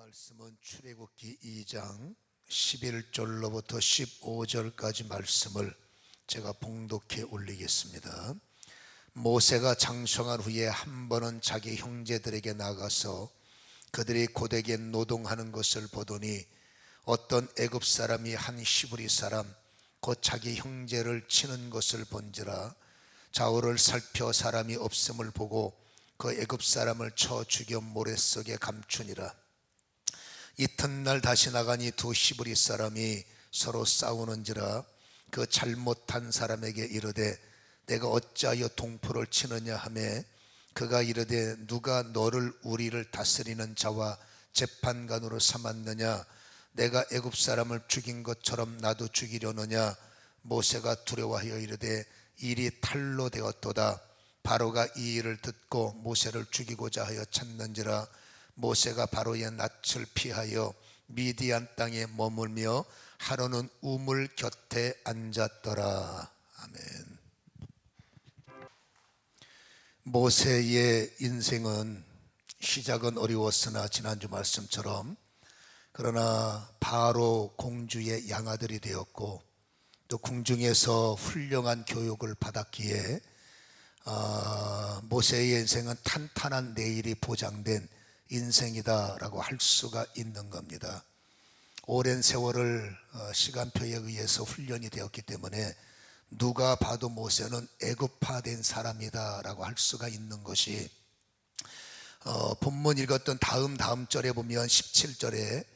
말씀은 출애굽기 2장 11절로부터 15절까지 말씀을 제가 봉독해 올리겠습니다. 모세가 장성한 후에 한 번은 자기 형제들에게 나가서 그들이 고되게 노동하는 것을 보더니 어떤 애굽 사람이 한 히브리 사람 곧 자기 형제를 치는 것을 본지라. 좌우를 살펴 사람이 없음을 보고 그 애굽 사람을 쳐 죽여 모래 속에 감추니라. 이튿날 다시 나가니 두 히브리 사람이 서로 싸우는지라. 그 잘못한 사람에게 이르되 내가 어찌하여 동포를 치느냐 하매 그가 이르되 누가 너를 우리를 다스리는 자와 재판관으로 삼았느냐? 내가 애굽 사람을 죽인 것처럼 나도 죽이려느냐? 모세가 두려워하여 이르되 일이 탈로 되었도다. 바로가 이 일을 듣고 모세를 죽이고자 하여 찾는지라. 모세가 바로의 낯을 피하여 미디안 땅에 머물며 하루는 우물 곁에 앉았더라. 아멘. 모세의 인생은 시작은 어려웠으나 지난주 말씀처럼 그러나 바로 공주의 양아들이 되었고 또 궁중에서 훌륭한 교육을 받았기에 모세의 인생은 탄탄한 내일이 보장된 인생이다라고 할 수가 있는 겁니다. 오랜 세월을 시간표에 의해서 훈련이 되었기 때문에 누가 봐도 모세는 애굽화된 사람이다라고 할 수가 있는 것이 본문 읽었던 다음 절에 보면 17절에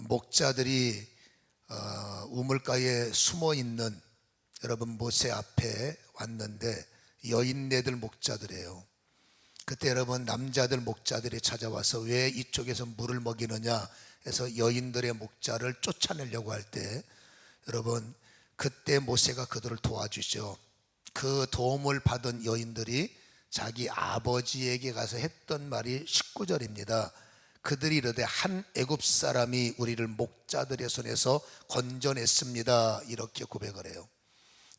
목자들이 우물가에 숨어 있는 여러분 모세 앞에 왔는데 여인네들 목자들이에요. 그때 여러분 남자들 목자들이 찾아와서 왜 이쪽에서 물을 먹이느냐 해서 여인들의 목자를 쫓아내려고 할 때 여러분 그때 모세가 그들을 도와주죠. 그 도움을 받은 여인들이 자기 아버지에게 가서 했던 말이 19절입니다. 그들이 이르되 한 애굽 사람이 우리를 목자들의 손에서 건져냈습니다. 이렇게 고백을 해요.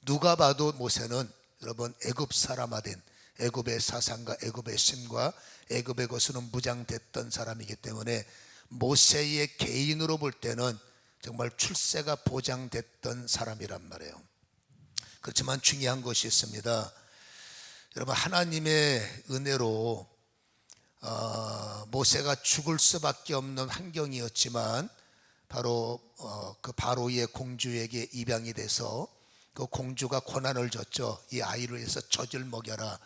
누가 봐도 모세는 여러분 애굽 사람화된 애굽의 사상과 애굽의 신과 애굽의 것으로 무장됐던 사람이기 때문에 모세의 개인으로 볼 때는 정말 출세가 보장됐던 사람이란 말이에요. 그렇지만 중요한 것이 있습니다. 여러분 하나님의 은혜로 모세가 죽을 수밖에 없는 환경이었지만 바로 그 바로의 공주에게 입양이 돼서 그 공주가 고난을 줬죠. 이 아이로 해서 젖을 먹여라.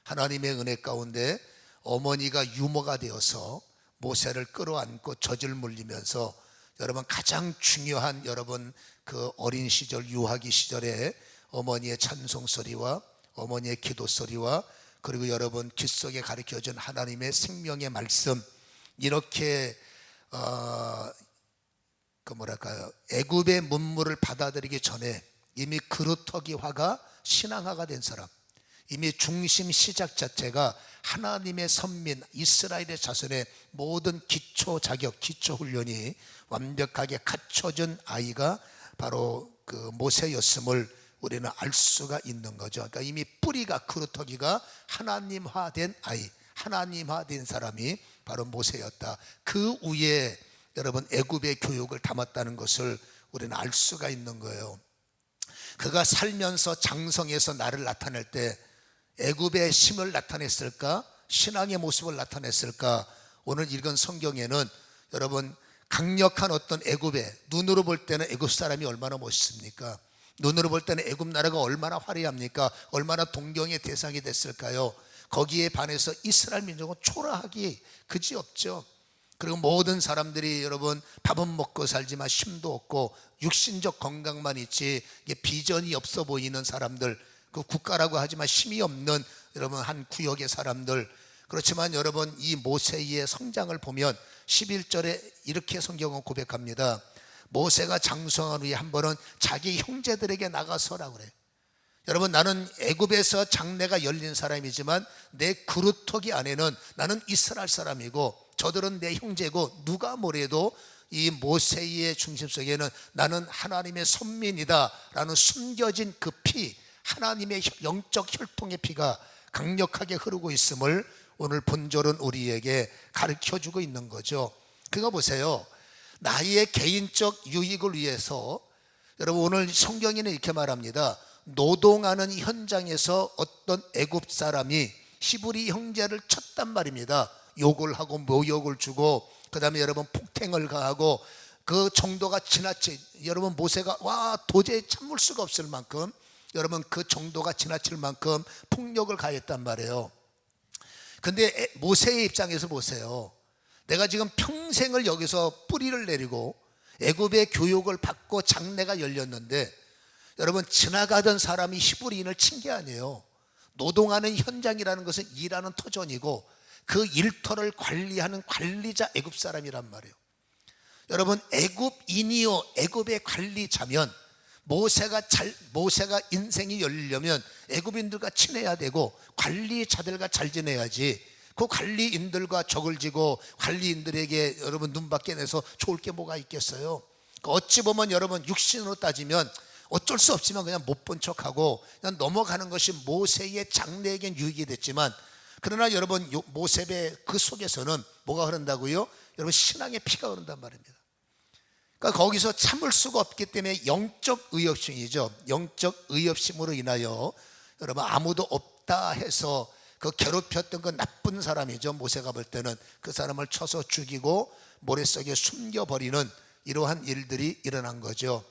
하나님의 은혜 가운데 어머니가 유모가 되어서 모세를 끌어안고 젖을 물리면서 여러분 가장 중요한 여러분 그 어린 시절 유아기 시절에 어머니의 찬송 소리와 어머니의 기도 소리와 그리고 여러분 귓속에 가르쳐준 하나님의 생명의 말씀 이렇게 애굽의 문물을 받아들이기 전에 이미 그루터기화가 신앙화가 된 사람, 이미 중심 시작 자체가 하나님의 선민 이스라엘의 자손의 모든 기초 자격, 기초 훈련이 완벽하게 갖춰진 아이가 바로 그 모세였음을 우리는 알 수가 있는 거죠. 그러니까 이미 뿌리가 그루터기가 하나님화된 아이, 하나님화된 사람이 바로 모세였다. 그 위에 여러분 애굽의 교육을 담았다는 것을 우리는 알 수가 있는 거예요. 그가 살면서 장성해서 나를 나타낼 때 애굽의 힘을 나타냈을까? 신앙의 모습을 나타냈을까? 오늘 읽은 성경에는 여러분 강력한 어떤 애굽의 눈으로 볼 때는 애굽 사람이 얼마나 멋있습니까? 눈으로 볼 때는 애굽 나라가 얼마나 화려합니까? 얼마나 동경의 대상이 됐을까요? 거기에 반해서 이스라엘 민족은 초라하기 그지없죠. 그리고 모든 사람들이 여러분 밥은 먹고 살지만 힘도 없고 육신적 건강만 있지 이게 비전이 없어 보이는 사람들, 그 국가라고 하지만 힘이 없는 여러분 한 구역의 사람들. 그렇지만 여러분 이 모세의 성장을 보면 11절에 이렇게 성경은 고백합니다. 모세가 장성한 후에 한 번은 자기 형제들에게 나가서라고 그래요. 여러분 나는 애굽에서 장래가 열린 사람이지만 내 그루터기 안에는 나는 이스라엘 사람이고 저들은 내 형제고 누가 뭐래도 이 모세의 중심 속에는 나는 하나님의 선민이다 라는 숨겨진 그 피, 하나님의 영적 혈통의 피가 강력하게 흐르고 있음을 오늘 본절은 우리에게 가르쳐주고 있는 거죠. 그거 보세요. 나의 개인적 유익을 위해서, 여러분 오늘 성경에는 이렇게 말합니다. 노동하는 현장에서 어떤 애굽 사람이 히브리 형제를 쳤단 말입니다. 욕을 하고 모욕을 주고, 그 다음에 여러분 폭행을 가하고, 그 정도가 지나치, 여러분 모세가 도저히 참을 수가 없을 만큼, 여러분 그 정도가 지나칠 만큼 폭력을 가했단 말이에요. 근데 모세의 입장에서 보세요. 내가 지금 평생을 여기서 뿌리를 내리고 애굽의 교육을 받고 장래가 열렸는데, 여러분 지나가던 사람이 히브리인을 친 게 아니에요. 노동하는 현장이라는 것은 일하는 터전이고, 그 일터를 관리하는 관리자 애굽 사람이란 말이에요. 여러분 애굽인이요 애굽의 관리자면, 모세가 인생이 열리려면 애굽인들과 친해야 되고 관리자들과 잘 지내야지, 그 관리인들과 적을 지고 관리인들에게 여러분 눈밖에 내서 좋을 게 뭐가 있겠어요. 어찌 보면 여러분 육신으로 따지면 어쩔 수 없지만 그냥 못 본 척하고 그냥 넘어가는 것이 모세의 장래에겐 유익이 됐지만, 그러나 여러분 모세의 그 속에서는 뭐가 흐른다고요? 여러분 신앙의 피가 흐른단 말입니다. 그러니까 거기서 참을 수가 없기 때문에 영적 의협심이죠. 영적 의협심으로 인하여 여러분 아무도 없다 해서 그 괴롭혔던 그 나쁜 사람이죠. 모세가 볼 때는 그 사람을 쳐서 죽이고 모래 속에 숨겨버리는 이러한 일들이 일어난 거죠.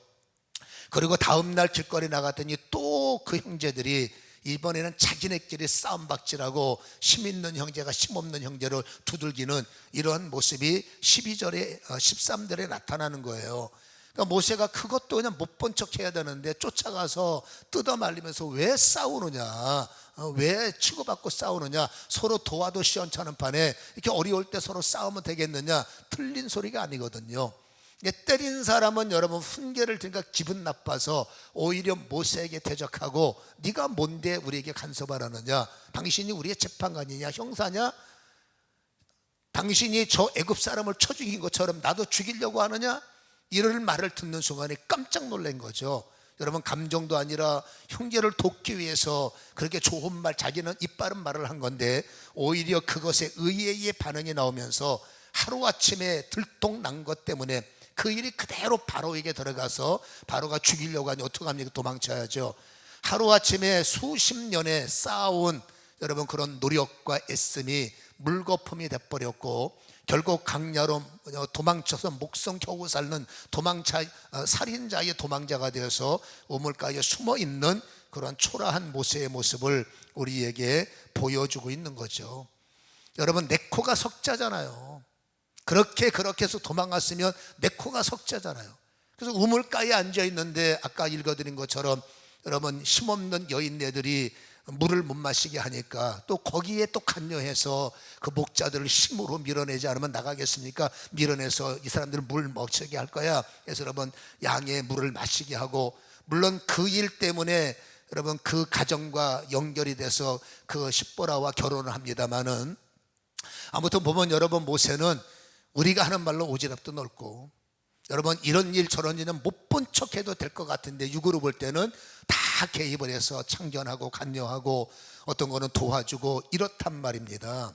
그리고 다음날 길거리 나갔더니 또 그 형제들이 이번에는 자기네끼리 싸움박질하고 힘 있는 형제가 힘 없는 형제를 두들기는 이러한 모습이 12절에 13절에 나타나는 거예요. 그러니까 모세가 그것도 그냥 못 본 척 해야 되는데 쫓아가서 뜯어 말리면서 왜 싸우느냐, 왜 치고받고 싸우느냐, 서로 도와도 시원찮은 판에 이렇게 어려울 때 서로 싸우면 되겠느냐, 틀린 소리가 아니거든요. 때린 사람은 여러분 훈계를 들으니까 기분 나빠서 오히려 모세에게 대적하고, 네가 뭔데 우리에게 간섭을 하느냐, 당신이 우리의 재판관이냐, 형사냐, 당신이 저 애굽 사람을 쳐 죽인 것처럼 나도 죽이려고 하느냐, 이런 말을 듣는 순간에 깜짝 놀란 거죠. 여러분 감정도 아니라 형제를 돕기 위해서 그렇게 좋은 말, 자기는 이빠른 말을 한 건데 오히려 그것에 의외의 반응이 나오면서 하루아침에 들통난 것 때문에 그 일이 그대로 바로에게 들어가서 바로가 죽이려고 하니 어떡합니까? 도망쳐야죠. 하루아침에 수십 년에 쌓아온 여러분 그런 노력과 애씀이 물거품이 돼버렸고, 결국 강야로 도망쳐서 목성 겨우 살는 살인자의 도망자가 되어서 우물가에 숨어있는 그런 초라한 모세의 모습을 우리에게 보여주고 있는 거죠. 여러분 내 코가 석자잖아요. 그렇게 해서 도망갔으면 내 코가 석자잖아요. 그래서 우물가에 앉아있는데 아까 읽어드린 것처럼 여러분 힘없는 여인네들이 물을 못 마시게 하니까 또 거기에 또 관여해서 그 목자들을 힘으로 밀어내지 않으면 나가겠습니까? 밀어내서 이 사람들을 물 먹게 할 거야. 그래서 여러분 양의 물을 마시게 하고, 물론 그 일 때문에 여러분 그 가정과 연결이 돼서 그 십보라와 결혼을 합니다마는, 아무튼 보면 여러분 모세는 우리가 하는 말로 오지랖도 넓고, 여러분 이런 일 저런 일은 못 본 척 해도 될 것 같은데 육으로 볼 때는 다 개입을 해서 참견하고 관여하고 어떤 거는 도와주고 이렇단 말입니다.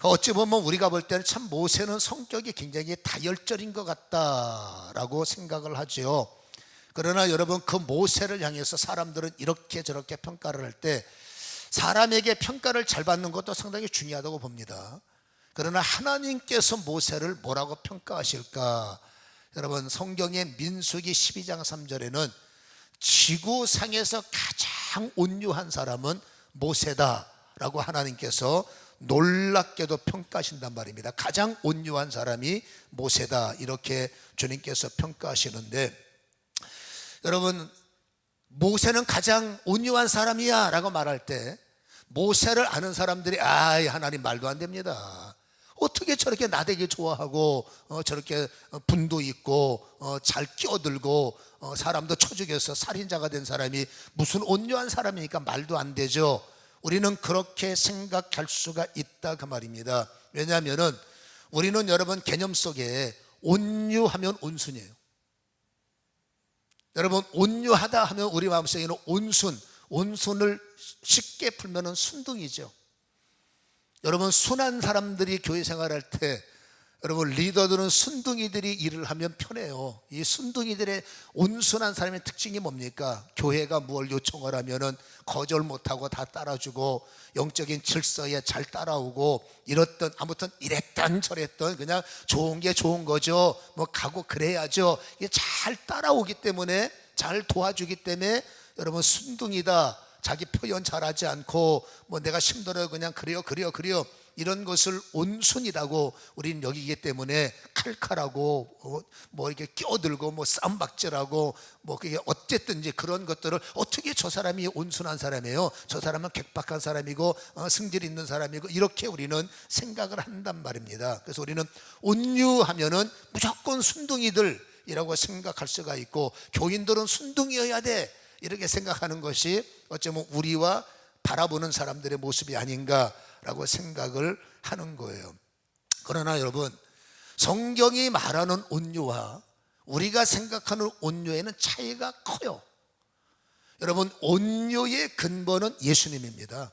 어찌 보면 우리가 볼 때는 참 모세는 성격이 굉장히 다혈절인 것 같다라고 생각을 하죠. 그러나 여러분 그 모세를 향해서 사람들은 이렇게 저렇게 평가를 할 때 사람에게 평가를 잘 받는 것도 상당히 중요하다고 봅니다. 그러나 하나님께서 모세를 뭐라고 평가하실까? 여러분 성경의 민수기 12장 3절에는 지구상에서 가장 온유한 사람은 모세다라고 하나님께서 놀랍게도 평가하신단 말입니다. 가장 온유한 사람이 모세다, 이렇게 주님께서 평가하시는데, 여러분 모세는 가장 온유한 사람이야 라고 말할 때 모세를 아는 사람들이 하나님 말도 안 됩니다. 어떻게 저렇게 나대기 좋아하고 저렇게 분도 있고 잘 끼어들고 사람도 쳐 죽여서 살인자가 된 사람이 무슨 온유한 사람이니까 말도 안 되죠. 우리는 그렇게 생각할 수가 있다 그 말입니다. 왜냐하면 우리는 여러분 개념 속에 온유하면 온순이에요. 여러분 온유하다 하면 우리 마음속에는 온순을 쉽게 풀면 순둥이죠. 여러분 순한 사람들이 교회 생활할 때 여러분, 리더들은 순둥이들이 일을 하면 편해요. 이 순둥이들의 온순한 사람의 특징이 뭡니까? 교회가 무엇을 요청을 하면은 거절 못하고 다 따라주고, 영적인 질서에 잘 따라오고, 이랬던 아무튼 이랬던 저랬던 그냥 좋은 게 좋은 거죠. 뭐 가고 그래야죠. 이게 잘 따라오기 때문에, 잘 도와주기 때문에 여러분 순둥이다, 자기 표현 잘하지 않고 뭐 내가 힘들어요 그냥 그래요 이런 것을 온순이라고 우리는 여기기 때문에, 칼칼하고 뭐 이렇게 끼어들고 뭐 쌈박질하고 뭐 그게 어쨌든지 그런 것들을 어떻게 저 사람이 온순한 사람이에요, 저 사람은 객박한 사람이고 승질 있는 사람이고, 이렇게 우리는 생각을 한단 말입니다. 그래서 우리는 온유하면은 무조건 순둥이들이라고 생각할 수가 있고, 교인들은 순둥이여야 돼 이렇게 생각하는 것이 어쩌면 우리와 바라보는 사람들의 모습이 아닌가라고 생각을 하는 거예요. 그러나 여러분, 성경이 말하는 온유와 우리가 생각하는 온유에는 차이가 커요. 여러분, 온유의 근본은 예수님입니다.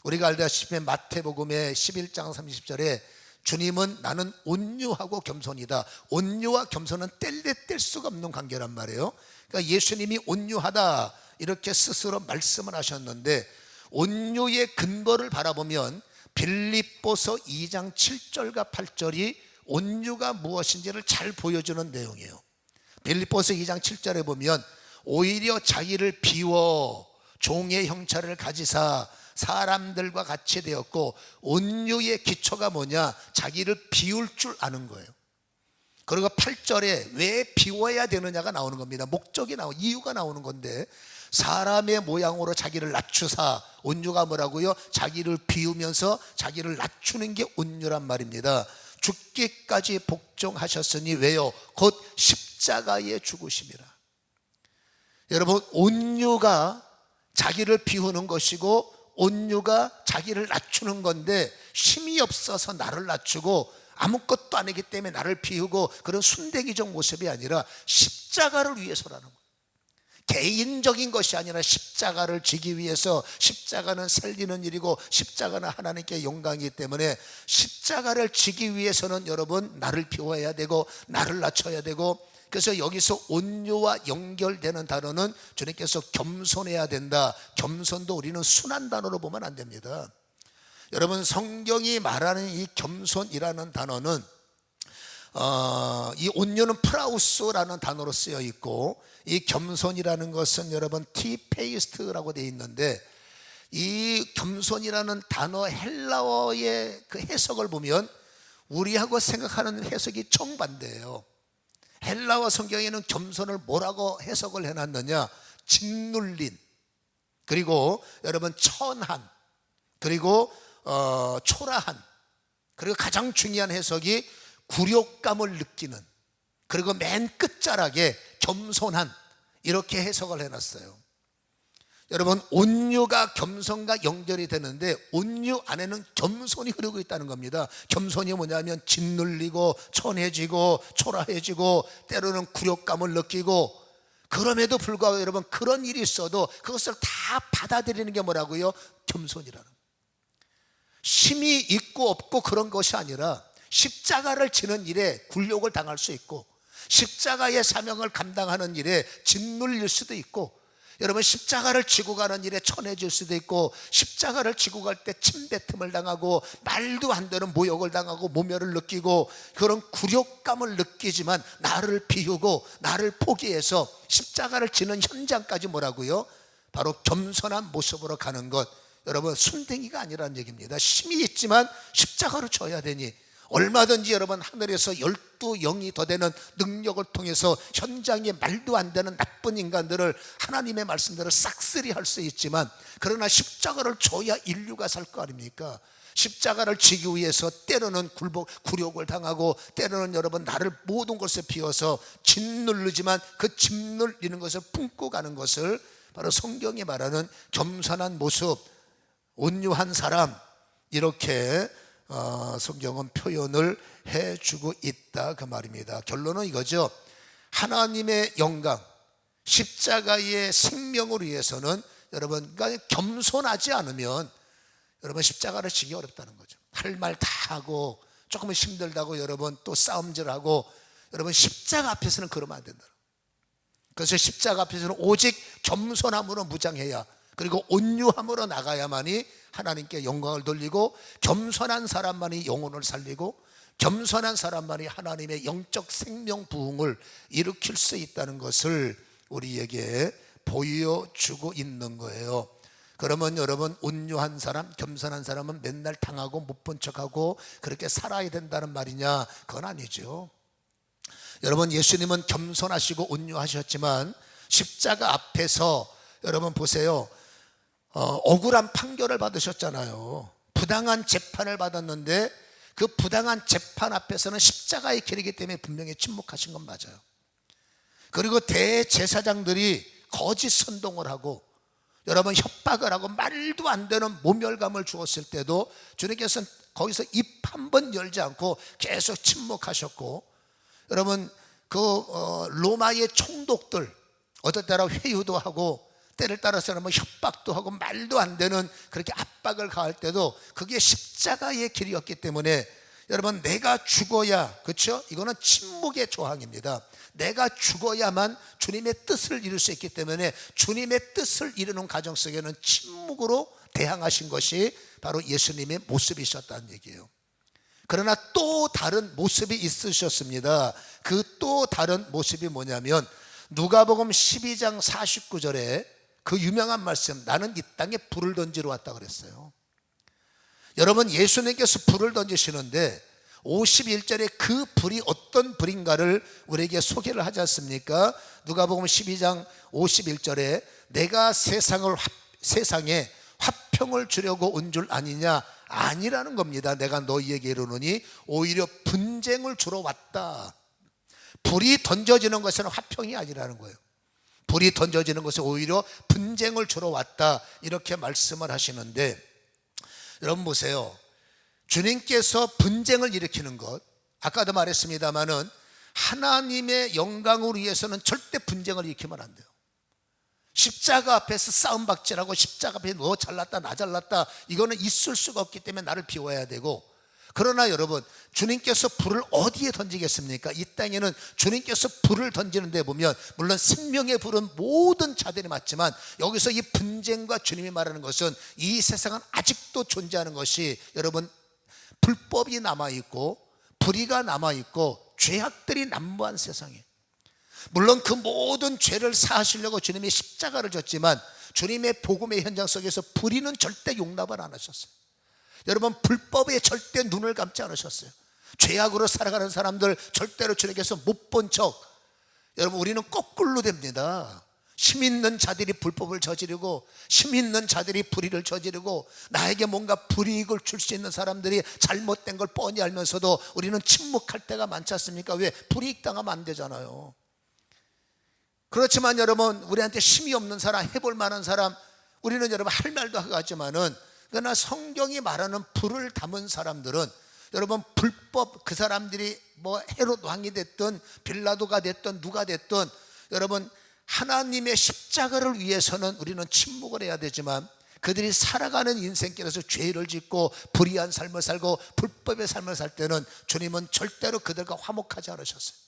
우리가 알다시피 마태복음의 11장 30절에 주님은 나는 온유하고 겸손이다. 온유와 겸손은 뗄 수가 없는 관계란 말이에요. 그러니까 예수님이 온유하다 이렇게 스스로 말씀을 하셨는데, 온유의 근거를 바라보면 빌립보서 2장 7절과 8절이 온유가 무엇인지를 잘 보여주는 내용이에요. 빌립보서 2장 7절에 보면 오히려 자기를 비워 종의 형체를 가지사 사람들과 같이 되었고, 온유의 기초가 뭐냐? 자기를 비울 줄 아는 거예요. 그리고 8절에 왜 비워야 되느냐가 나오는 겁니다. 목적이 이유가 나오는 건데, 사람의 모양으로 자기를 낮추사, 온유가 뭐라고요? 자기를 비우면서 자기를 낮추는 게 온유란 말입니다. 죽기까지 복종하셨으니 왜요? 곧 십자가에 죽으심이라. 여러분, 온유가 자기를 비우는 것이고 온유가 자기를 낮추는 건데, 힘이 없어서 나를 낮추고 아무것도 아니기 때문에 나를 비우고 그런 순대기적 모습이 아니라 십자가를 위해서라는 거예요. 개인적인 것이 아니라 십자가를 지기 위해서. 십자가는 살리는 일이고 십자가는 하나님께 영광이기 때문에 십자가를 지기 위해서는 여러분 나를 비워야 되고 나를 낮춰야 되고, 그래서 여기서 온유와 연결되는 단어는 주님께서 겸손해야 된다. 겸손도 우리는 순한 단어로 보면 안 됩니다. 여러분, 성경이 말하는 이 겸손이라는 단어는 이 온유는 프라우스라는 단어로 쓰여 있고, 이 겸손이라는 것은 여러분 티페이스트라고 되어 있는데, 이 겸손이라는 단어 헬라어의 그 해석을 보면 우리하고 생각하는 해석이 정반대예요. 헬라어 성경에는 겸손을 뭐라고 해석을 해놨느냐? 짓눌린, 그리고 여러분 천한, 그리고 초라한, 그리고 가장 중요한 해석이 굴욕감을 느끼는, 그리고 맨 끝자락에 겸손한, 이렇게 해석을 해놨어요. 여러분, 온유가 겸손과 연결이 되는데 온유 안에는 겸손이 흐르고 있다는 겁니다. 겸손이 뭐냐면 짓눌리고 천해지고 초라해지고 때로는 굴욕감을 느끼고, 그럼에도 불구하고 여러분 그런 일이 있어도 그것을 다 받아들이는 게 뭐라고요? 겸손이라는 거예요. 힘이 있고 없고 그런 것이 아니라 십자가를 지는 일에 굴욕을 당할 수 있고, 십자가의 사명을 감당하는 일에 짓눌릴 수도 있고, 여러분 십자가를 지고 가는 일에 천해질 수도 있고, 십자가를 지고 갈 때 침뱉음을 당하고 말도 안 되는 모욕을 당하고 모멸을 느끼고 그런 굴욕감을 느끼지만 나를 비우고 나를 포기해서 십자가를 지는 현장까지 뭐라고요? 바로 겸손한 모습으로 가는 것. 여러분, 순댕이가 아니라는 얘기입니다. 힘이 있지만 십자가를 져야 되니 얼마든지 여러분 하늘에서 12영이 더 되는 능력을 통해서 현장에 말도 안 되는 나쁜 인간들을 하나님의 말씀대로 싹쓸이 할 수 있지만, 그러나 십자가를 져야 인류가 살 거 아닙니까? 십자가를 지기 위해서 때로는 굴욕을 당하고 때로는 여러분 나를 모든 것을 비워서 짓누르지만 그 짓눌리는 것을 품고 가는 것을 바로 성경이 말하는 겸손한 모습, 온유한 사람, 이렇게 성경은 표현을 해주고 있다 그 말입니다. 결론은 이거죠. 하나님의 영광, 십자가의 생명을 위해서는 여러분 겸손하지 않으면 여러분 십자가를 지기 어렵다는 거죠. 할 말 다 하고 조금은 힘들다고 여러분 또 싸움질하고, 여러분 십자가 앞에서는 그러면 안 된다. 그래서 십자가 앞에서는 오직 겸손함으로 무장해야, 그리고 온유함으로 나가야만이 하나님께 영광을 돌리고, 겸손한 사람만이 영혼을 살리고, 겸손한 사람만이 하나님의 영적 생명 부흥을 일으킬 수 있다는 것을 우리에게 보여주고 있는 거예요. 그러면 여러분, 온유한 사람, 겸손한 사람은 맨날 당하고 못 본 척하고 그렇게 살아야 된다는 말이냐? 그건 아니죠. 여러분, 예수님은 겸손하시고 온유하셨지만 십자가 앞에서 여러분 보세요, 억울한 판결을 받으셨잖아요. 부당한 재판을 받았는데 그 부당한 재판 앞에서는 십자가의 길이기 때문에 분명히 침묵하신 건 맞아요. 그리고 대제사장들이 거짓 선동을 하고 여러분 협박을 하고 말도 안 되는 모멸감을 주었을 때도 주님께서는 거기서 입 한 번 열지 않고 계속 침묵하셨고, 여러분 그 로마의 총독들 어떨 때라 회유도 하고 때를 따라서는 뭐 협박도 하고 말도 안 되는 그렇게 압박을 가할 때도 그게 십자가의 길이었기 때문에 여러분, 내가 죽어야, 그렇죠? 이거는 침묵의 조항입니다. 내가 죽어야만 주님의 뜻을 이룰 수 있기 때문에 주님의 뜻을 이루는 과정 속에는 침묵으로 대항하신 것이 바로 예수님의 모습이셨다는 얘기예요. 그러나 또 다른 모습이 있으셨습니다. 그 또 다른 모습이 뭐냐면 누가복음 12장 49절에 그 유명한 말씀, 나는 이 땅에 불을 던지러 왔다 그랬어요. 여러분, 예수님께서 불을 던지시는데 51절에 그 불이 어떤 불인가를 우리에게 소개를 하지 않습니까? 누가복음 12장 51절에 내가 세상에 화평을 주려고 온 줄 아니냐? 아니라는 겁니다. 내가 너희에게 이르노니 오히려 분쟁을 주러 왔다. 불이 던져지는 것은 화평이 아니라는 거예요. 불이 던져지는 것은 오히려 분쟁을 주러 왔다, 이렇게 말씀을 하시는데, 여러분 보세요. 주님께서 분쟁을 일으키는 것, 아까도 말했습니다마는 하나님의 영광을 위해서는 절대 분쟁을 일으키면 안 돼요. 십자가 앞에서 싸움박질하고 십자가 앞에 너 잘났다 나 잘났다, 이거는 있을 수가 없기 때문에 나를 비워야 되고, 그러나 여러분, 주님께서 불을 어디에 던지겠습니까? 이 땅에는 주님께서 불을 던지는 데 보면 물론 생명의 불은 모든 자들이 맞지만, 여기서 이 분쟁과 주님이 말하는 것은 이 세상은 아직도 존재하는 것이, 여러분, 불법이 남아있고 불의가 남아있고 죄악들이 난무한 세상이에요. 물론 그 모든 죄를 사하시려고 주님이 십자가를 졌지만 주님의 복음의 현장 속에서 불의는 절대 용납을 안 하셨어요. 여러분, 불법에 절대 눈을 감지 않으셨어요. 죄악으로 살아가는 사람들 절대로 주님께서 못 본 척, 여러분, 우리는 거꾸로 됩니다. 힘 있는 자들이 불법을 저지르고 힘 있는 자들이 불의를 저지르고, 나에게 뭔가 불이익을 줄 수 있는 사람들이 잘못된 걸 뻔히 알면서도 우리는 침묵할 때가 많지 않습니까? 왜? 불이익 당하면 안 되잖아요. 그렇지만 여러분, 우리한테 힘이 없는 사람, 해볼 만한 사람, 우리는 여러분 할 말도 하고 하지만은, 그러나 성경이 말하는 불을 담은 사람들은 여러분, 불법, 그 사람들이 뭐 헤롯 왕이 됐든 빌라도가 됐든 누가 됐든, 여러분 하나님의 십자가를 위해서는 우리는 침묵을 해야 되지만, 그들이 살아가는 인생길에서 죄를 짓고 불의한 삶을 살고 불법의 삶을 살 때는 주님은 절대로 그들과 화목하지 않으셨어요.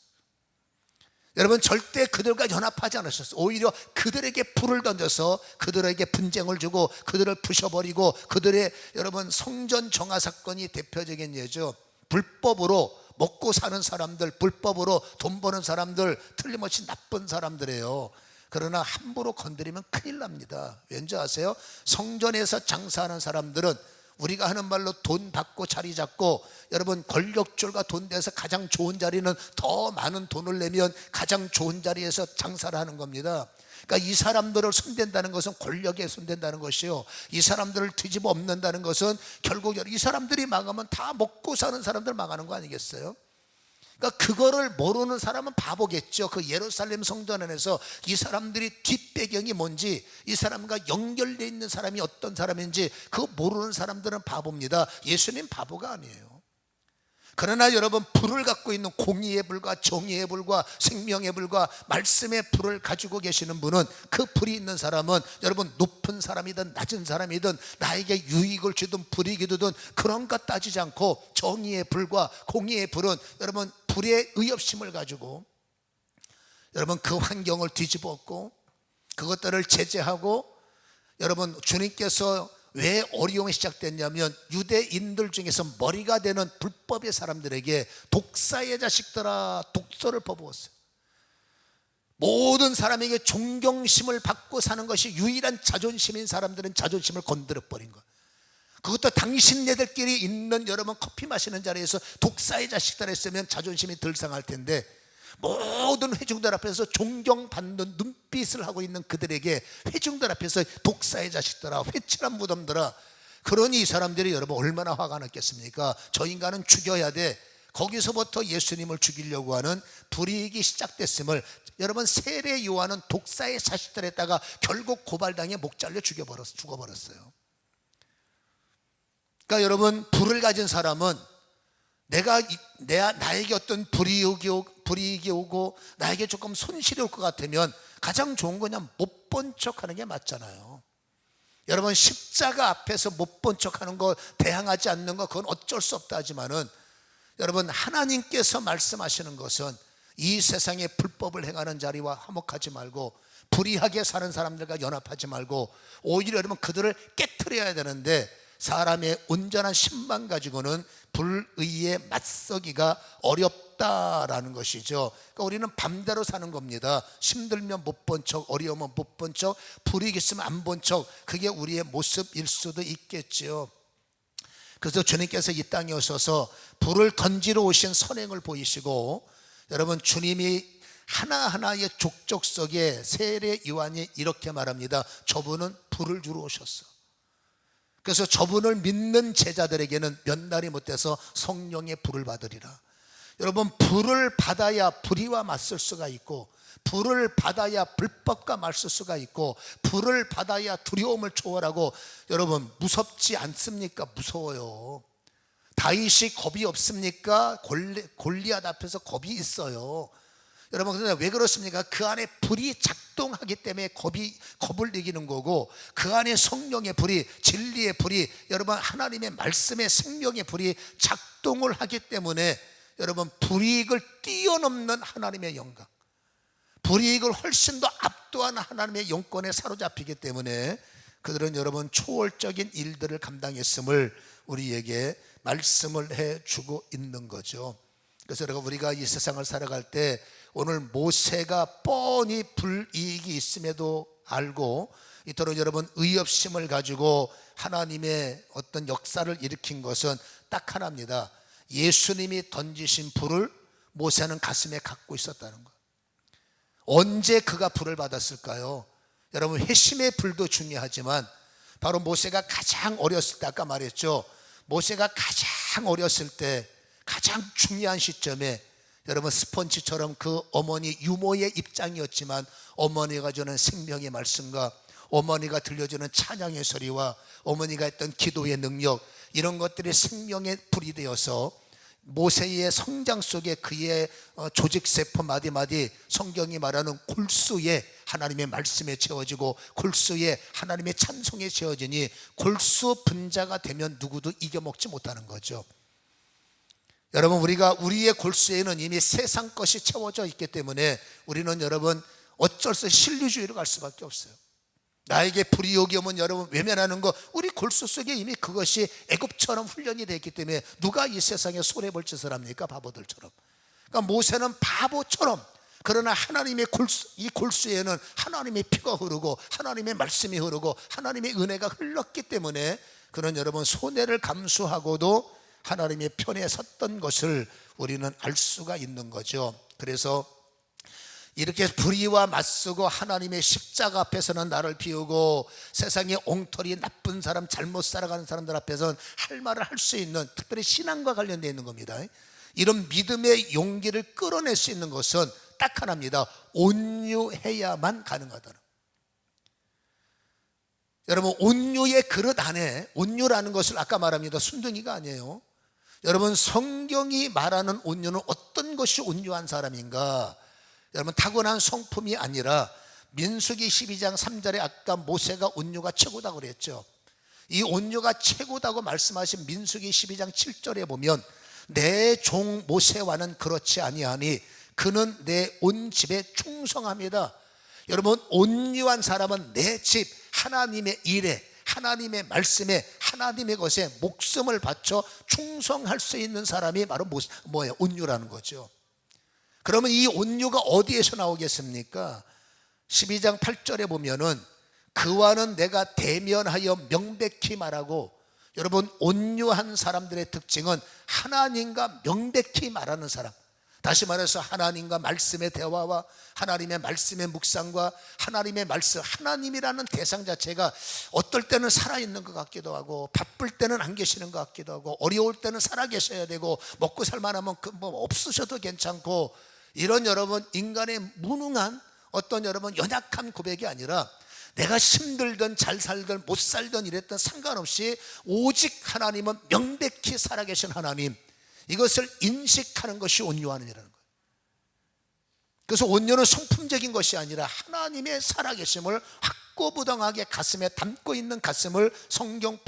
여러분, 절대 그들과 연합하지 않으셨어요. 오히려 그들에게 불을 던져서 그들에게 분쟁을 주고 그들을 부셔버리고, 그들의 여러분 성전 정화 사건이 대표적인 예죠. 불법으로 먹고 사는 사람들, 불법으로 돈 버는 사람들, 틀림없이 나쁜 사람들이에요. 그러나 함부로 건드리면 큰일 납니다. 왠지 아세요? 성전에서 장사하는 사람들은 우리가 하는 말로 돈 받고 자리 잡고, 여러분 권력줄과 돈 대서 가장 좋은 자리는 더 많은 돈을 내면 가장 좋은 자리에서 장사를 하는 겁니다. 그러니까 이 사람들을 손댄다는 것은 권력에 손댄다는 것이요, 이 사람들을 뒤집어 엎는다는 것은 결국 이 사람들이 망하면 다 먹고 사는 사람들 망하는 거 아니겠어요? 그러니까 그거를 모르는 사람은 바보겠죠. 그 예루살렘 성전 안에서 이 사람들이 뒷배경이 뭔지, 이 사람과 연결되어 있는 사람이 어떤 사람인지 그거 모르는 사람들은 바보입니다. 예수님 바보가 아니에요. 그러나 여러분, 불을 갖고 있는 공의의 불과 정의의 불과 생명의 불과 말씀의 불을 가지고 계시는 분은, 그 불이 있는 사람은 여러분, 높은 사람이든 낮은 사람이든 나에게 유익을 주든 불이익이 되든 그런 것 따지지 않고 정의의 불과 공의의 불은 여러분, 불의 의협심을 가지고 여러분 그 환경을 뒤집었고 그것들을 제재하고, 여러분 주님께서 왜 어려움이 시작됐냐면 유대인들 중에서 머리가 되는 불법의 사람들에게 독사의 자식들아 독소를 퍼부었어요. 모든 사람에게 존경심을 받고 사는 것이 유일한 자존심인 사람들은 자존심을 건드려 버린 거예요. 그것도 당신네들끼리 있는 여러분 커피 마시는 자리에서 독사의 자식들 했으면 자존심이 덜 상할 텐데, 모든 회중들 앞에서 존경받는 눈빛을 하고 있는 그들에게 회중들 앞에서 독사의 자식들아, 회칠한 무덤들아, 그러니 이 사람들이 여러분 얼마나 화가 났겠습니까? 저 인간은 죽여야 돼. 거기서부터 예수님을 죽이려고 하는 불이익이 시작됐음을, 여러분 세례 요한은 독사의 자식들 했다가 결국 고발당해 목 잘려 죽어버렸어요. 그러니까 여러분, 불을 가진 사람은 나에게 어떤 불이익이 오고 나에게 조금 손실이 올 것 같으면 가장 좋은 거냐, 못 본 척하는 게 맞잖아요. 여러분, 십자가 앞에서 못 본 척하는 거, 대항하지 않는 거, 그건 어쩔 수 없다 하지만은 여러분, 하나님께서 말씀하시는 것은 이 세상에 불법을 행하는 자리와 화목하지 말고 불의하게 사는 사람들과 연합하지 말고 오히려 여러분 그들을 깨트려야 되는데, 사람의 온전한 신만 가지고는 불의에 맞서기가 어렵다라는 것이죠. 그러니까 우리는 반대로 사는 겁니다. 힘들면 못 본 척, 어려우면 못 본 척, 불이익 있으면 안 본 척, 그게 우리의 모습일 수도 있겠죠. 그래서 주님께서 이 땅에 오셔서 불을 던지러 오신 선행을 보이시고, 여러분 주님이 하나하나의 족적 속에 세례 요한이 이렇게 말합니다. 저분은 불을 주러 오셨어. 그래서 저분을 믿는 제자들에게는 몇 날이 못돼서 성령의 불을 받으리라. 여러분, 불을 받아야 불의와 맞설 수가 있고, 불을 받아야 불법과 맞설 수가 있고, 불을 받아야 두려움을 초월하고. 여러분, 무섭지 않습니까? 무서워요. 다윗이 겁이 없습니까? 골리앗 앞에서 겁이 있어요. 여러분, 그런데 왜 그렇습니까? 그 안에 불이 작동하기 때문에 겁을 이기는 거고, 그 안에 성령의 불이, 진리의 불이, 여러분 하나님의 말씀의 생명의 불이 작동을 하기 때문에 여러분 불이익을 뛰어넘는 하나님의 영광, 불이익을 훨씬 더 압도한 하나님의 영권에 사로잡히기 때문에 그들은 여러분 초월적인 일들을 감당했음을 우리에게 말씀을 해주고 있는 거죠. 그래서 여러분, 우리가 이 세상을 살아갈 때 오늘 모세가 뻔히 불이익이 있음에도 알고 이토록 여러분 의협심을 가지고 하나님의 어떤 역사를 일으킨 것은 딱 하나입니다. 예수님이 던지신 불을 모세는 가슴에 갖고 있었다는 것. 언제 그가 불을 받았을까요? 여러분, 회심의 불도 중요하지만 바로 모세가 가장 어렸을 때, 아까 말했죠, 모세가 가장 어렸을 때 가장 중요한 시점에 여러분 스펀지처럼 그 어머니 유모의 입장이었지만 어머니가 주는 생명의 말씀과 어머니가 들려주는 찬양의 소리와 어머니가 했던 기도의 능력, 이런 것들이 생명의 불이 되어서 모세의 성장 속에 그의 조직세포 마디마디, 성경이 말하는 골수에 하나님의 말씀에 채워지고 골수에 하나님의 찬송에 채워지니 골수 분자가 되면 누구도 이겨먹지 못하는 거죠. 여러분, 우리의 골수에는 이미 세상 것이 채워져 있기 때문에 우리는 여러분 어쩔 수 없이 신류주의로 갈 수밖에 없어요. 나에게 불이익이 오면 여러분 외면하는 거, 우리 골수 속에 이미 그것이 애굽처럼 훈련이 됐기 때문에 누가 이 세상에 손해볼 짓을 합니까? 바보들처럼. 그러니까 모세는 바보처럼, 그러나 하나님의 이 골수에는 하나님의 피가 흐르고 하나님의 말씀이 흐르고 하나님의 은혜가 흘렀기 때문에 그는 여러분 손해를 감수하고도 하나님의 편에 섰던 것을 우리는 알 수가 있는 거죠. 그래서 이렇게 불의와 맞서고 하나님의 십자가 앞에서는 나를 비우고 세상의 엉터리 나쁜 사람, 잘못 살아가는 사람들 앞에서는 할 말을 할 수 있는, 특별히 신앙과 관련되어 있는 겁니다. 이런 믿음의 용기를 끌어낼 수 있는 것은 딱 하나입니다. 온유해야만 가능하다는. 여러분, 온유의 그릇 안에, 온유라는 것을 아까 말합니다. 순둥이가 아니에요. 여러분, 성경이 말하는 온유는 어떤 것이 온유한 사람인가? 여러분, 타고난 성품이 아니라 민수기 12장 3절에 아까 모세가 온유가 최고다고 그랬죠. 이 온유가 최고다고 말씀하신 민수기 12장 7절에 보면 내 종 모세와는 그렇지 아니하니 그는 내 온 집에 충성합니다. 여러분, 온유한 사람은 내 집, 하나님의 일에, 하나님의 말씀에, 하나님의 것에 목숨을 바쳐 충성할 수 있는 사람이 바로 뭐예요? 온유라는 거죠. 그러면 이 온유가 어디에서 나오겠습니까? 12장 8절에 보면은 그와는 내가 대면하여 명백히 말하고, 여러분, 온유한 사람들의 특징은 하나님과 명백히 말하는 사람. 다시 말해서 하나님과 말씀의 대화와 하나님의 말씀의 묵상과 하나님의 말씀, 하나님이라는 대상 자체가 어떨 때는 살아있는 것 같기도 하고, 바쁠 때는 안 계시는 것 같기도 하고, 어려울 때는 살아 계셔야 되고, 먹고 살만하면 없으셔도 괜찮고, 이런 여러분 인간의 무능한 어떤 여러분 연약한 고백이 아니라 내가 힘들든 잘 살든 못 살든 이랬든 상관없이 오직 하나님은 명백히 살아계신 하나님, 이것을 인식하는 것이 온유함이라는 거예요. 그래서 온유는 성품적인 것이 아니라 하나님의 살아계심을 확고부동하게 가슴에 담고 있는 가슴을 성경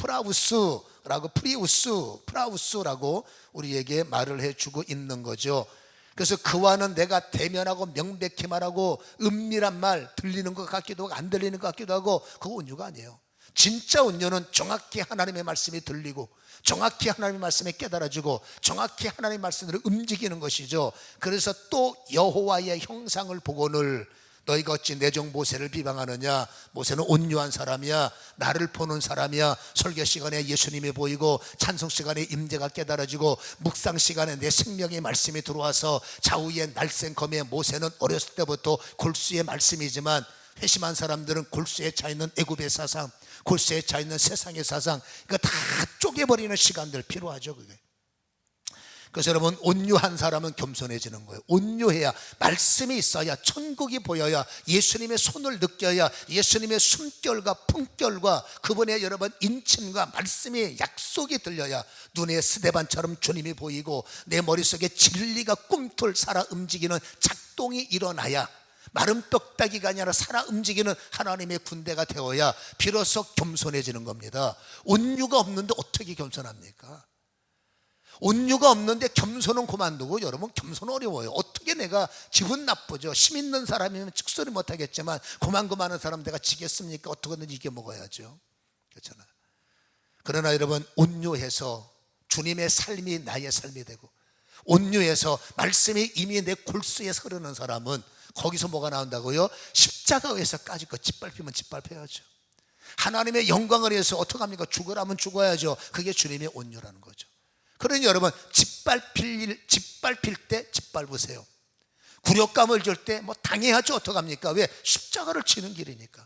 프라우스라고 우리에게 말을 해주고 있는 거죠. 그래서 그와는 내가 대면하고 명백히 말하고, 은밀한 말 들리는 것 같기도 하고 안 들리는 것 같기도 하고, 그거 온유가 아니에요. 진짜 온유는 정확히 하나님의 말씀이 들리고 정확히 하나님의 말씀에 깨달아지고 정확히 하나님의 말씀으로 움직이는 것이죠. 그래서 또 여호와의 형상을 보고는 너희가 어찌 내 종 모세를 비방하느냐? 모세는 온유한 사람이야, 나를 보는 사람이야. 설교 시간에 예수님이 보이고, 찬송 시간에 임재가 깨달아지고, 묵상 시간에 내 생명의 말씀이 들어와서 좌우의 날쌘검에, 모세는 어렸을 때부터 골수의 말씀이지만 회심한 사람들은 골수에 차있는 애굽의 사상, 골수에 차있는 세상의 사상, 이거 다 쪼개버리는 시간들 필요하죠. 그게. 그래서 여러분, 온유한 사람은 겸손해지는 거예요. 온유해야, 말씀이 있어야, 천국이 보여야, 예수님의 손을 느껴야, 예수님의 숨결과 품결과 그분의 여러분 인침과 말씀의 약속이 들려야 눈에 스데반처럼 주님이 보이고, 내 머릿속에 진리가 꿈틀 살아 움직이는 작동이 일어나야, 마른 뼈다귀가 아니라 살아 움직이는 하나님의 군대가 되어야 비로소 겸손해지는 겁니다. 온유가 없는데 어떻게 겸손합니까? 온유가 없는데 겸손은 그만두고, 여러분, 겸손 어려워요. 어떻게 내가, 기분 나쁘죠. 힘 있는 사람이면 축소리 못하겠지만 고만고만한 사람 내가 지겠습니까? 어떻게든 이겨먹어야죠. 그렇잖아요. 그러나 여러분, 온유해서 주님의 삶이 나의 삶이 되고, 온유해서 말씀이 이미 내 골수에 흐르는 사람은 거기서 뭐가 나온다고요? 십자가에서까지 그 짓밟히면 짓밟혀야죠. 하나님의 영광을 위해서 어떡합니까? 죽으라면 죽어야죠. 그게 주님의 온유라는 거죠. 그러니 여러분, 짓밟힐 때 짓밟으세요. 굴욕감을 줄 때 당해야죠. 어떡합니까? 왜? 십자가를 치는 길이니까.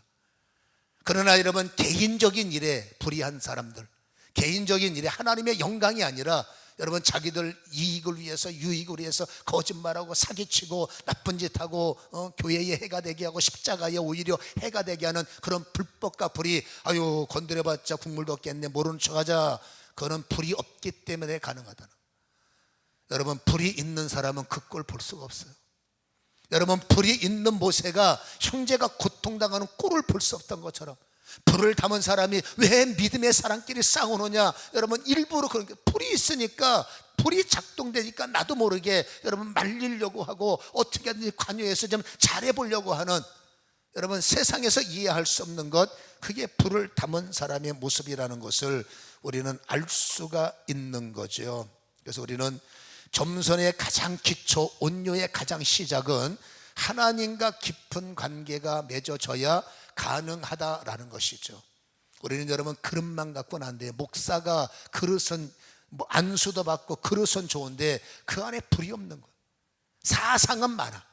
그러나 여러분, 개인적인 일에 불의한 사람들, 개인적인 일에 하나님의 영광이 아니라 여러분 자기들 이익을 위해서, 유익을 위해서 거짓말하고 사기치고 나쁜 짓하고 교회에 해가 되게 하고 십자가에 오히려 해가 되게 하는 그런 불법과 불의, 아유 건드려봤자 국물도 없겠네, 모르는 척하자. 그거는 불이 없기 때문에 가능하다는. 여러분, 불이 있는 사람은 그 꼴 볼 수가 없어요. 여러분, 불이 있는 모세가 형제가 고통당하는 꼴을 볼 수 없던 것처럼, 불을 담은 사람이 왜 믿음의 사람끼리 싸우느냐? 여러분, 일부러 그런 게, 불이 있으니까, 불이 작동되니까 나도 모르게 여러분 말리려고 하고 어떻게든지 관여해서 좀 잘해보려고 하는, 여러분 세상에서 이해할 수 없는 것, 그게 불을 담은 사람의 모습이라는 것을 우리는 알 수가 있는 거죠. 그래서 우리는 겸손의 가장 기초, 온유의 가장 시작은 하나님과 깊은 관계가 맺어져야 가능하다라는 것이죠. 우리는 여러분 그릇만 갖고는 안 돼요. 목사가 그릇은 안수도 받고 그릇은 좋은데 그 안에 불이 없는 거예요. 사상은 많아,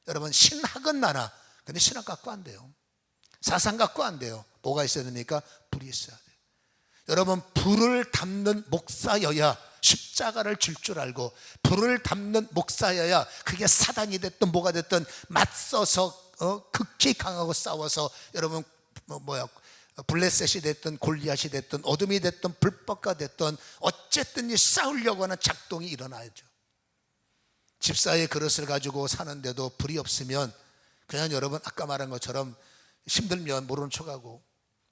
여러분 신학은 많아. 근데 신학 갖고 안 돼요. 사상 갖고 안 돼요. 뭐가 있어야 됩니까? 불이 있어야 돼요. 여러분, 불을 담는 목사여야 십자가를 질 줄 알고, 불을 담는 목사여야 그게 사단이 됐든 뭐가 됐든 맞서서 극히 강하고 싸워서 여러분 블레셋이 됐든 골리앗이 됐든 어둠이 됐든 불법가 됐든 어쨌든 이 싸우려고 하는 작동이 일어나야죠. 집사의 그릇을 가지고 사는데도 불이 없으면 그냥 여러분 아까 말한 것처럼 힘들면 모르는 척하고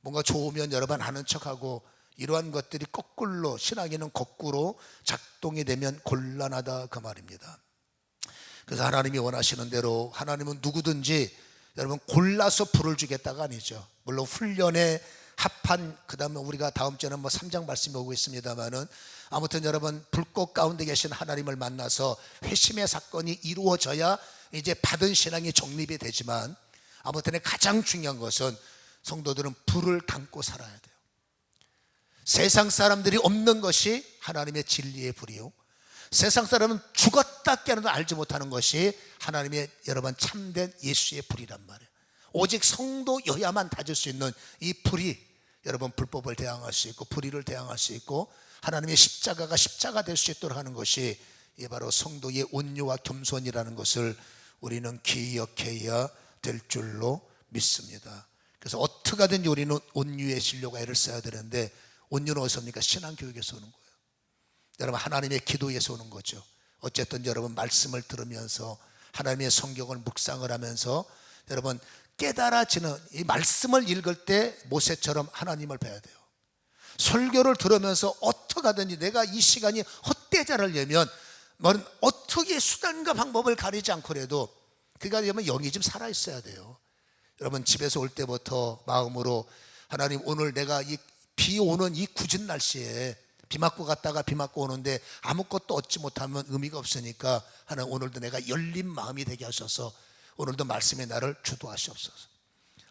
뭔가 좋으면 여러 번 하는 척하고 이러한 것들이 거꾸로 신앙에는 거꾸로 작동이 되면 곤란하다 그 말입니다. 그래서 하나님이 원하시는 대로 하나님은 누구든지 여러분 골라서 불을 주겠다가 아니죠. 물론 훈련에 합한 그 다음에 우리가 다음 주에는 3장 말씀이 오고 있습니다만은 아무튼 여러분 불꽃 가운데 계신 하나님을 만나서 회심의 사건이 이루어져야 이제 받은 신앙이 정립이 되지만 아무튼 가장 중요한 것은 성도들은 불을 담고 살아야 돼요. 세상 사람들이 없는 것이 하나님의 진리의 불이요, 세상 사람은 죽었다 깨어나도 알지 못하는 것이 하나님의 여러분 참된 예수의 불이란 말이에요. 오직 성도여야만 다질 수 있는 이 불이 여러분 불법을 대항할 수 있고 불의를 대항할 수 있고 하나님의 십자가가 십자가 될 수 있도록 하는 것이 바로 성도의 온유와 겸손이라는 것을 우리는 기억해야 될 줄로 믿습니다. 그래서 어떻게 하든지 우리는 온유의 진료가 애를 써야 되는데 온유는 어디서 옵니까? 신앙교육에서 오는 거예요. 여러분 하나님의 기도에서 오는 거죠. 어쨌든 여러분 말씀을 들으면서 하나님의 성경을 묵상을 하면서 여러분 깨달아지는 이 말씀을 읽을 때 모세처럼 하나님을 봐야 돼요. 설교를 들으면서 어떻게 하든지 내가 이 시간이 헛되지 않으려면 어떻게 수단과 방법을 가리지 않고라도 그가 되면 영이 좀 살아있어야 돼요. 여러분 집에서 올 때부터 마음으로 하나님 오늘 내가 이 비 오는 이 굳은 날씨에 비 맞고 갔다가 비 맞고 오는데 아무것도 얻지 못하면 의미가 없으니까 하나님 오늘도 내가 열린 마음이 되게 하셔서 오늘도 말씀의 나를 주도하시옵소서.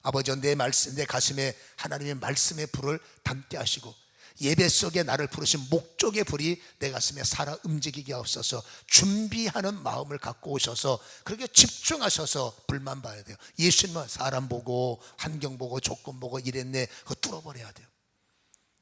아버지 내 말씀 내 가슴에 하나님의 말씀의 불을 담게 하시고 예배 속에 나를 부르신 목적의 불이 내 가슴에 살아 움직이게 하옵소서. 준비하는 마음을 갖고 오셔서 그렇게 집중하셔서 불만 봐야 돼요. 예수님은 사람 보고 환경 보고 조건 보고 이랬네 그거 뚫어버려야 돼요.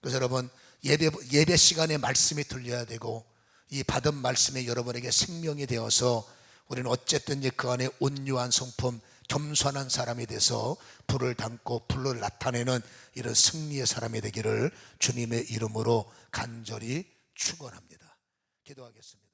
그래서 여러분 예배 시간에 말씀이 들려야 되고 이 받은 말씀이 여러분에게 생명이 되어서 우리는 어쨌든 그 안에 온유한 성품 겸손한 사람이 돼서 불을 담고 불을 나타내는 이런 승리의 사람이 되기를 주님의 이름으로 간절히 축원합니다. 기도하겠습니다.